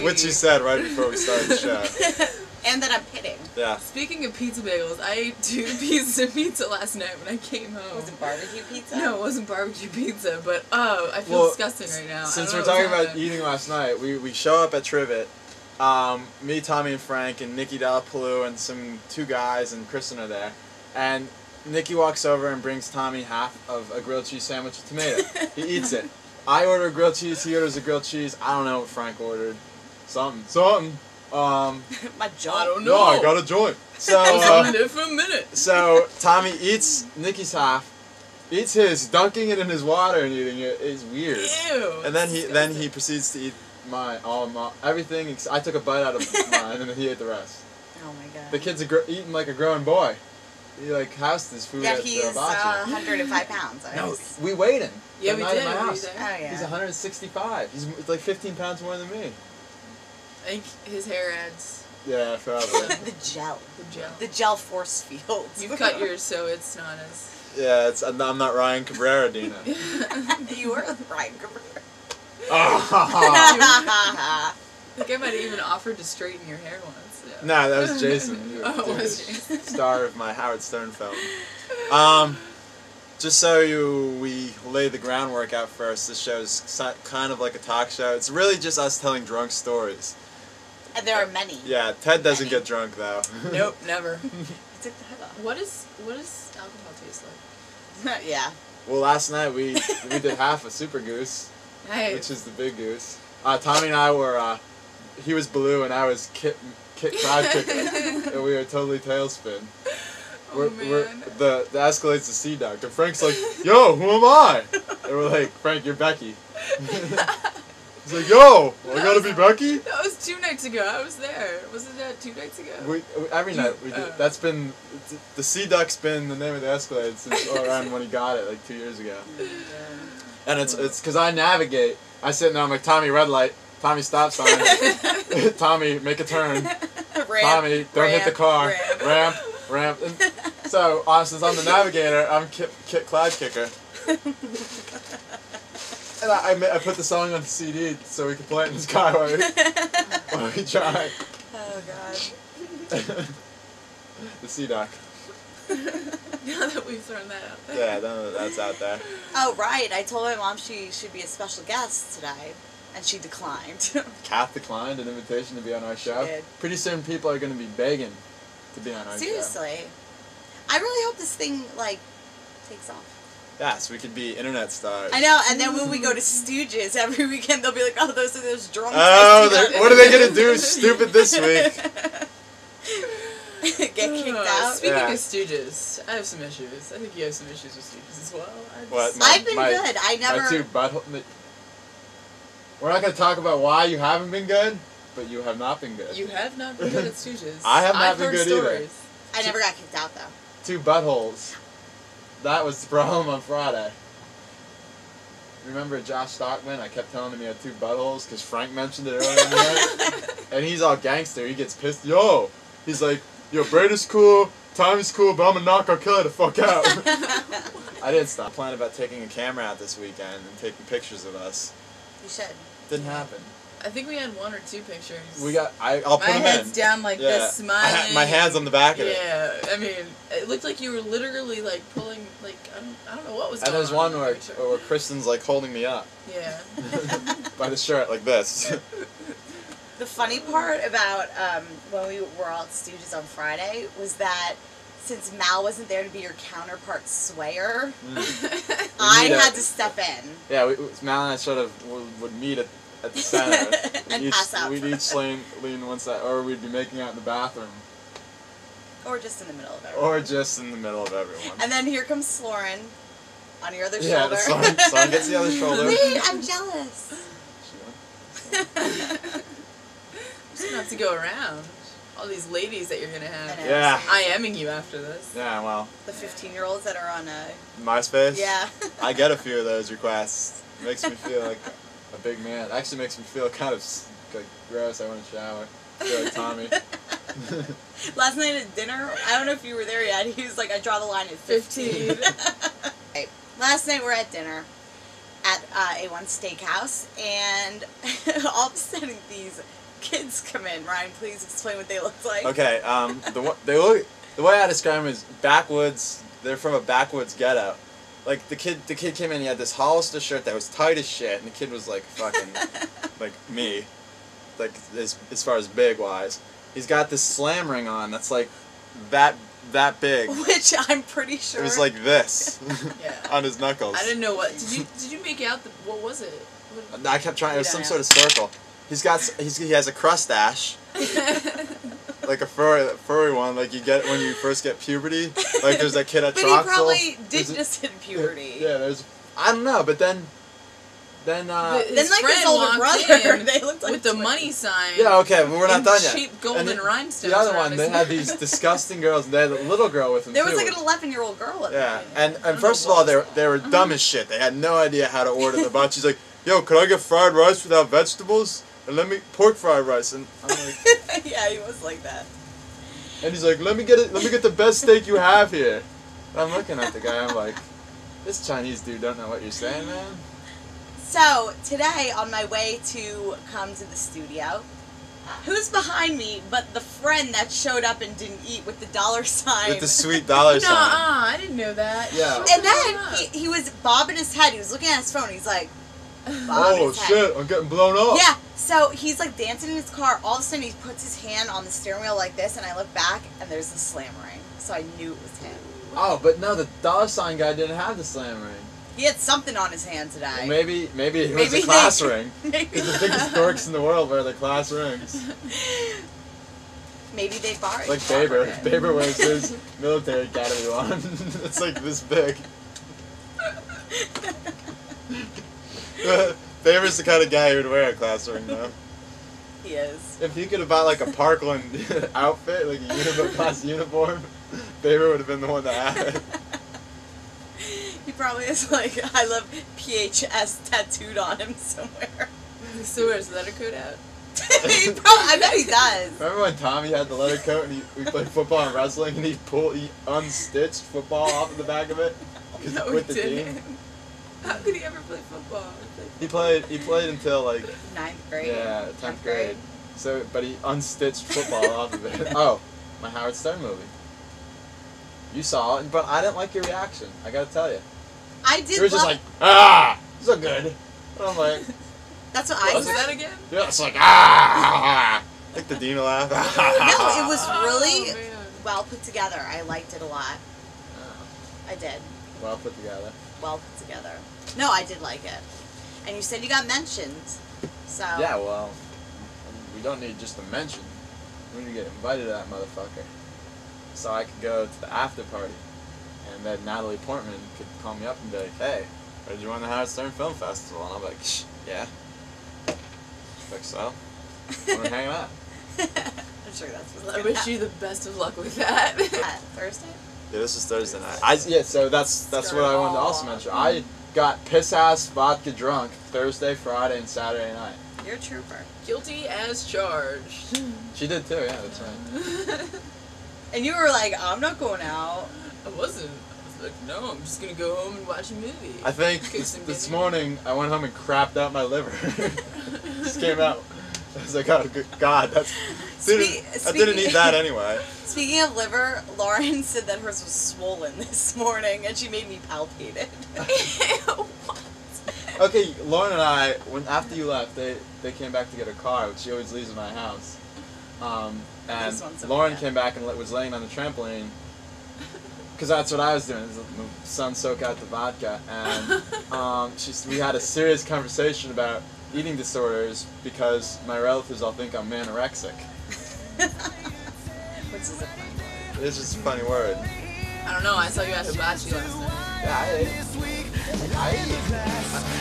Which you said right before we started the show. And that I'm pitting. Yeah. Speaking of pizza bagels, I ate 2 pieces of pizza last night when I came home. Was it barbecue pizza? No, it wasn't barbecue pizza, but I feel disgusting right now. Since we're talking about eating last night, we show up at Trivet. Me, Tommy, and Frank, and Nikki Delapaloo, and some 2 guys, and Kristen are there. And Nikki walks over and brings Tommy half of a grilled cheese sandwich with tomato. He eats it. I order a grilled cheese, he orders a grilled cheese. I don't know what Frank ordered. Something. My joint. I don't know. No, I got a joint. So, I was there for a minute. so Tommy eats Nikki's half, eats his, dunking it in his water and eating it is weird. Ew. And then he proceeds to eat everything. I took a bite out of mine and then he ate the rest. Oh my god. The kid's eating like a grown boy. He like housed his food Yeah, at he's 105 pounds. No, we weighed him. Yeah, that we night did. at my We house. did. Oh yeah. He's 165. He's like 15 pounds more than me. I think his hair adds Yeah, probably. The gel. the gel. The gel force fields. You've cut yours so it's not as... Yeah, I'm not Ryan Cabrera, Dina. You were Ryan Cabrera. I think I might have even offered to straighten your hair once. Yeah. No, that was Jason. Oh, it was Jason. Star of my Howard Stern film. Just so we lay the groundwork out first, this show's kind of like a talk show. It's really just us telling drunk stories. And there are many. Yeah, Ted doesn't get drunk though. Nope, never. He took the head off. What does alcohol taste like? Yeah. Well, last night we did half a Super Goose, Hey. which is the big goose. Tommy and I were, he was Blue and I was Kit Crowd Kicker, and we were totally tailspin. Oh, man. The Escalade's the Sea Duck, and Frank's like, yo, who am I? And we're like, Frank, you're Becky. He's like, yo, I gotta be Becky? That was 2 nights ago. I was there. Wasn't that 2 nights ago? Every night we did. That's been, the Sea Duck's been the name of the Escalade since around when he got it, like 2 years ago. And it's because I navigate. I sit there, I'm like, Tommy, red light. Tommy, stop sign. Tommy, make a turn. Tommy, don't hit the car. Ramp. And so, since I'm the navigator, I'm Kit Cloud Kicker. And I put the song on the CD so we could play it in the car while we drive. Oh god. The Sea Duck. Now that we've thrown that out there. Yeah, that's out there. Oh right, I told my mom she should be a special guest today, and she declined. Kath declined an invitation to be on our show. She did. Pretty soon people are going to be begging to be on our show. Seriously. I really hope this thing, like, takes off. Yes, we could be internet stars. I know, and then when we go to Stooges every weekend, they'll be like, oh, those are those drunks. Oh, what are they going to do stupid this week? Get kicked out. Speaking Yeah. of Stooges, I have some issues. I think you have some issues with Stooges as well. What? I've been good. I never... My 2 butthole... We're not going to talk about why you haven't been good, but you have not been good. You have not been good at Stooges. I have not I've been heard good either. stories. I never got kicked out, though. 2 buttholes. That was the problem on Friday. Remember Josh Stockman? I kept telling him he had 2 buttholes because Frank mentioned it earlier in the night. And he's all gangster. He gets pissed. Yo! He's like, yo, Brady's cool, Tommy's cool, but I'm gonna knock our killer the fuck out. I didn't stop. I planned about taking a camera out this weekend and taking pictures of us. You should. Didn't happen. I think we had 1 or 2 pictures. I'll put my them head's in. down like this, smiling. My hand's on the back of it. Yeah, I mean, it looked like you were literally like pulling, like, I don't know what was And going on. there's one in the where picture. Kristen's like holding me up. Yeah. By the shirt, like this. The funny part about when we were all at Stooges on Friday was that since Mal wasn't there to be your counterpart swayer, I had to step in. Yeah, Mal and I sort of would meet at the center. And pass out. We'd each lean one side, or we'd be making out in the bathroom. Or just in the middle of everyone. Or just in the middle of everyone. And then here comes Slorin on your other Yeah, shoulder. Slorin gets the other shoulder. Wait, I'm jealous. Just gonna have to go around. All these ladies that you're gonna have. I know. Yeah. IMing you after this. Yeah, well. The 15-year-olds that are on MySpace? Yeah. I get a few of those requests. Makes me feel like a big man. Actually makes me feel kind of like gross. I want to shower. I feel like Tommy. Last night at dinner, I don't know if you were there yet, he was like, I draw the line at 15. Okay. Last night we're at dinner at A1 Steakhouse, and all of a sudden these kids come in. Ryan, please explain what they look like. Okay, the way I describe them is backwoods. They're from a backwoods ghetto. Like the kid came in. He had this Hollister shirt that was tight as shit, and the kid was like fucking like me, like as far as big wise. He's got this slam ring on that's like that big. Which I'm pretty sure. It was like this Yeah. on his knuckles. I didn't know what. Did you make out what was it? What, I kept trying. It was some sort of circle. He has a crustache. Like a furry one, like you get when you first get puberty. Like there's that kid at But Troxel. he probably did just hit puberty. Yeah, I don't know, but then his like his friend older walked brother, in they looked like with the twins. money sign. yeah, okay, but we're not done yet. Cheap gold and rhinestones. The other around one, his they neck. had these disgusting girls, and they had a little girl with them There too. was like an 11-year-old girl at Yeah, the and first of all, they were dumb as shit. They had no idea how to order the bunch. She's like, "Yo, could I get fried rice without vegetables? And let me pork fried rice." And I'm like, yeah, he was like that. and he's like, "Let me get the best steak you have here." And I'm looking at the guy. I'm like, "This Chinese dude don't know what you're saying, man." So, today, on my way to come to the studio, who's behind me but the friend that showed up and didn't eat with the dollar sign? With the sweet dollar sign. I didn't know that. Yeah. And then he was bobbing his head. He was looking at his phone. He's like, bobbing Oh his head. shit! I'm getting blown up. Yeah, so he's like dancing in his car. All of a sudden, he puts his hand on the steering wheel like this, and I look back, and there's the slam ring. So I knew it was him. Oh, but no, the dollar sign guy didn't have the slam ring. He had something on his hand today. Well, maybe it was a class ring. Maybe Because the biggest dorks in the world wear the class rings. Maybe they borrowed. Like Baber. Baber wears his military academy one. It's like this big. Baber's the kind of guy who would wear a class ring, though. He is. If he could have bought like a Parkland outfit, like a class uniform, Baber would have been the one that had it. He probably has like I love PHS tattooed on him somewhere. He still wears letter coat out. I bet he does. Remember when Tommy had the leather coat and we played football and wrestling and he unstitched football off of the back of it because he quit the team? How could he ever play football? He played until like 9th grade. yeah, 10th grade. So, but he unstitched football off of it. Oh, my Howard Stern movie. You saw it, but I didn't like your reaction. I gotta tell you. I did. You were just like, ah, so good. And I'm like, that's what What I was said. that again? yeah, it's like ah, like the Dina laugh. No, it was really Oh, man. well put together. I liked it a lot. I did. Well put together. Well put together. No, I did like it. And you said you got mentioned. So. Yeah, well, we don't need just a mention. We need to get invited to that motherfucker. So I could go to the after party, and then Natalie Portman could call me up and be like, "Hey, did you win the Howard Stern Film Festival?" And I'm like, "Yeah." She's like, "So, wanna hang out?" I'm sure that's what's I wish you the best of luck with that. Thursday? Yeah, this is Thursday night. So that's what I wanted to also mention. I got piss ass vodka drunk Thursday, Friday, and Saturday night. You're a trooper. Guilty as charged. She did too. Yeah, that's right. And you were like, I'm not going out. I wasn't. I was like, no, I'm just gonna go home and watch a movie. I think Cook some this dinner. morning I went home and crapped out my liver. Just came out. I was like, oh good God, I didn't need that anyway. Speaking of liver, Lauren said that hers was swollen this morning, and she made me palpate it. What? Okay, Lauren and I, after you left, they came back to get her car, which she always leaves in my house. And This one's Lauren okay. came back and was laying on the trampoline, because that's what I was doing. My son soak out the vodka, and we had a serious conversation about eating disorders because my relatives all think I'm anorexic. Which is a fun word. It's just a funny word. I don't know. I saw you at hibachi last night. Yeah, I ate.